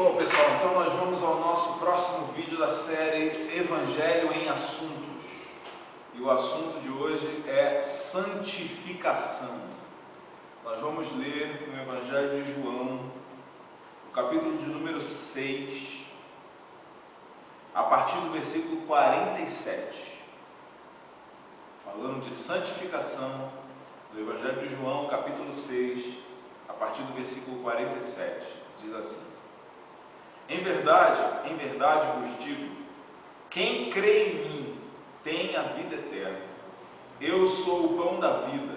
Bom, pessoal, então nós vamos ao nosso próximo vídeo da série Evangelho em Assuntos. E o assunto de hoje é santificação. Nós vamos ler no Evangelho de João, o capítulo de número 6, a partir do versículo 47. Falando de santificação, no Evangelho de João, capítulo 6, a partir do versículo 47. Diz assim: em verdade vos digo, quem crê em mim tem a vida eterna. Eu sou o pão da vida.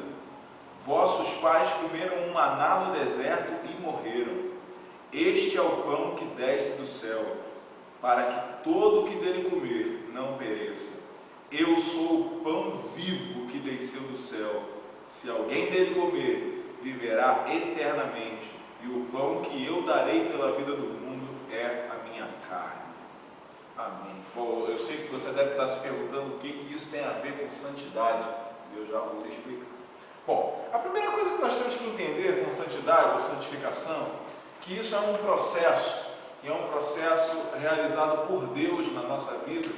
Vossos pais comeram um maná no deserto e morreram. Este é o pão que desce do céu, para que todo o que dele comer não pereça. Eu sou o pão vivo que desceu do céu. Se alguém dele comer, viverá eternamente. E o pão que eu darei pela vida do mundo é a minha carne. Amém. Bom, eu sei que você deve estar se perguntando o que isso tem a ver com santidade. Eu já vou te explicar. Bom, a primeira coisa que nós temos que entender com santidade ou santificação, que isso é um processo, e é um processo realizado por Deus na nossa vida,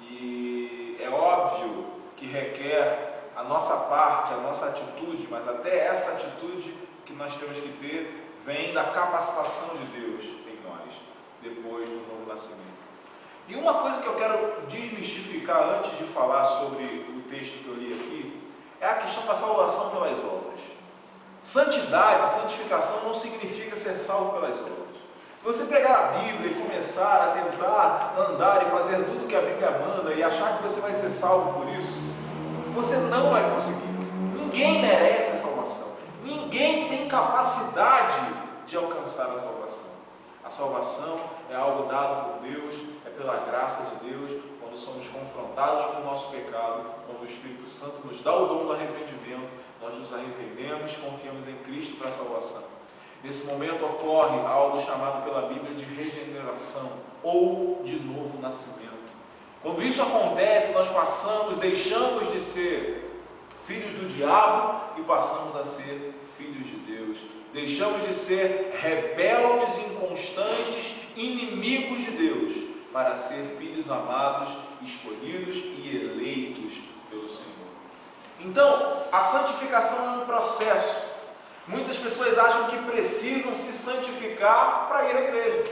e é óbvio que requer a nossa parte, a nossa atitude, mas até essa atitude que nós temos que ter vem da capacitação de Deus em nós, depois do novo nascimento. E uma coisa que eu quero desmistificar antes de falar sobre o texto que eu li aqui, é a questão da salvação pelas obras. Santidade, santificação não significa ser salvo pelas obras. Se você pegar a Bíblia e começar a tentar andar e fazer tudo que a Bíblia manda e achar que você vai ser salvo por isso, você não vai conseguir. Ninguém merece a salvação. Ninguém tem capacidade de alcançar a salvação. A salvação é algo dado por Deus, é pela graça de Deus, quando somos confrontados com o nosso pecado, quando o Espírito Santo nos dá o dom do arrependimento, nós nos arrependemos, confiamos em Cristo para a salvação. Nesse momento ocorre algo chamado pela Bíblia de regeneração ou de novo nascimento. Quando isso acontece, nós deixamos de ser filhos do diabo e passamos a ser filhos de Deus. Deixamos de ser rebeldes, inconstantes, inimigos de Deus, para ser filhos amados, escolhidos e eleitos pelo Senhor. Então, a santificação é um processo. Muitas pessoas acham que precisam se santificar para ir à igreja,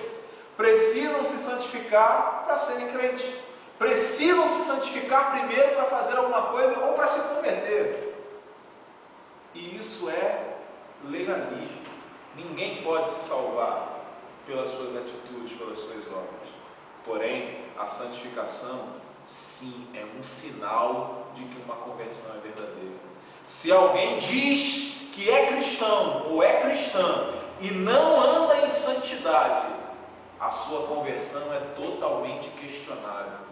precisam se santificar para serem crentes, precisam se santificar primeiro para fazer alguma coisa ou para se converter. E isso é legalismo. Ninguém pode se salvar pelas suas atitudes, pelas suas obras. Porém, a santificação, sim, é um sinal de que uma conversão é verdadeira. Se alguém diz que é cristão ou é cristã e não anda em santidade, a sua conversão é totalmente questionável.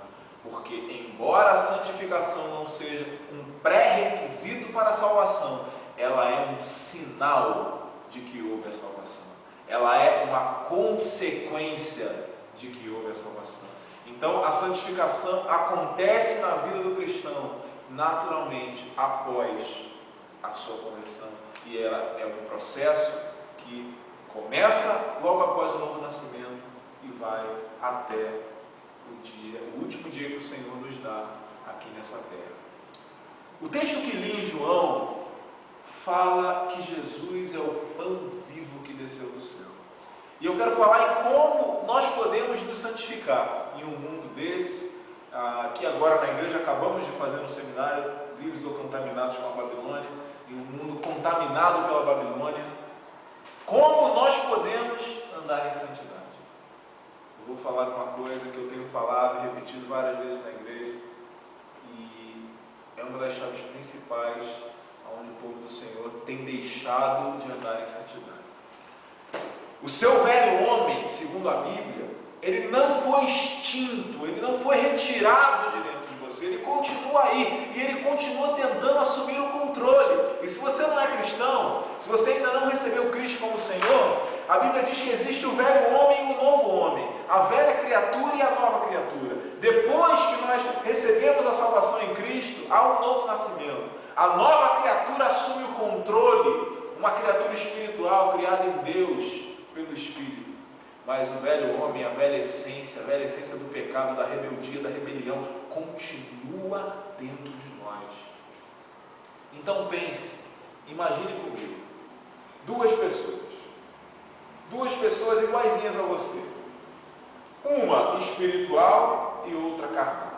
Porque, embora a santificação não seja um pré-requisito para a salvação, ela é um sinal de que houve a salvação. Ela é uma consequência de que houve a salvação. Então, a santificação acontece na vida do cristão naturalmente após a sua conversão. E ela é um processo que começa logo após o novo nascimento e vai até o último dia que o Senhor nos dá aqui nessa terra. O texto que li em João fala que Jesus é o pão vivo que desceu do céu. E eu quero falar em como nós podemos nos santificar em um mundo desse, que agora na igreja acabamos de fazer no seminário, livres ou contaminados com a Babilônia, em um mundo contaminado pela Babilônia. Como nós podemos andar em santidade? Eu vou falar uma coisa que eu tenho falado e repetido várias vezes na igreja, e é uma das chaves principais onde o povo do Senhor tem deixado de andar em santidade. O seu velho homem, segundo a Bíblia, ele não foi extinto, ele não foi retirado de dentro de você, ele continua aí, e ele continua tentando assumir o controle. E se você não é cristão, se você ainda não recebeu Cristo como Senhor, a Bíblia diz que existe o velho homem e o novo homem, a velha criatura e a nova criatura. Depois que nós recebemos a salvação em Cristo, há um novo nascimento. A nova criatura assume o controle, uma criatura espiritual criada em Deus pelo Espírito. mas o velho homem, a velha essência do pecado, da rebeldia, da rebelião, continua dentro de nós. Então pense, imagine comigo, duas pessoas iguaizinhas a você, uma espiritual e outra carnal.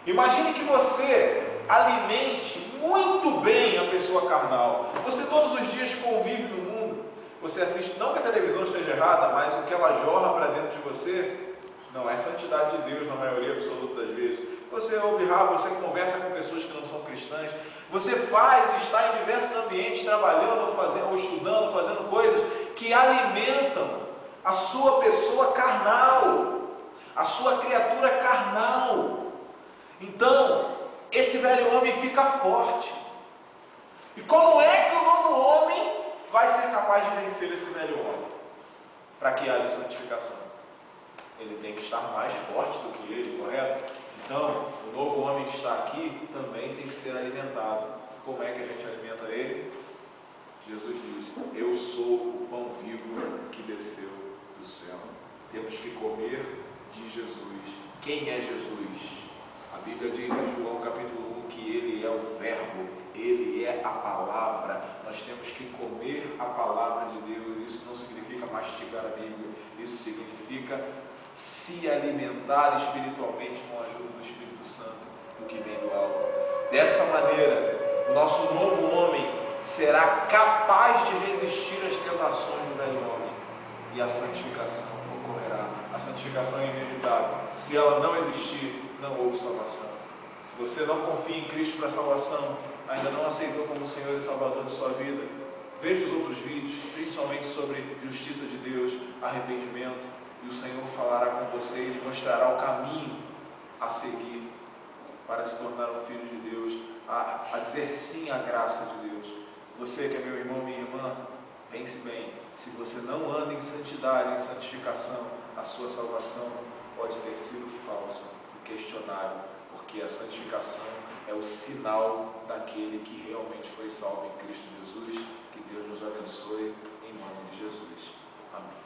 Imagine que você alimente muito bem a pessoa carnal. Você todos os dias convive no mundo, você assiste, não que a televisão esteja errada, mas o que ela jorra para dentro de você não é santidade de Deus na maioria absoluta das vezes. Você ouve rádio, você conversa com pessoas que não são cristãs, você faz e está em diversos ambientes, trabalhando ou estudando, fazendo coisas que alimentam a sua pessoa carnal, a sua criatura carnal. Então, esse velho homem fica forte. E como é que o novo homem vai ser capaz de vencer esse velho homem? Para que haja santificação. Ele tem que estar mais forte do que ele, correto? Então, o novo homem que está aqui também tem que ser alimentado. Como é que a gente alimenta ele? Jesus disse: eu sou o pão vivo que desceu do céu. Temos que comer de Jesus. Quem é Jesus? A Bíblia diz em João capítulo 1 que Ele é o Verbo, Ele é a Palavra. Nós temos que comer a Palavra de Deus. Isso não significa mastigar a Bíblia, isso significa se alimentar espiritualmente com a ajuda do Espírito Santo, do que vem do alto. Dessa maneira, o nosso novo homem será capaz de resistir às tentações do velho homem, e a santificação ocorrerá. A santificação é inevitável. Se ela não existir, não houve salvação. Se você não confia em Cristo para a salvação, ainda não aceitou como Senhor e Salvador de sua vida, veja os outros vídeos, principalmente sobre justiça de Deus, arrependimento, e o Senhor falará com você e lhe mostrará o caminho a seguir para se tornar um filho de Deus, a dizer sim à graça de Deus. Você que é meu irmão, minha irmã, pense bem, se você não anda em santidade, em santificação, a sua salvação pode ter sido falsa e questionável, porque a santificação é o sinal daquele que realmente foi salvo em Cristo Jesus. Que Deus nos abençoe, em nome de Jesus. Amém.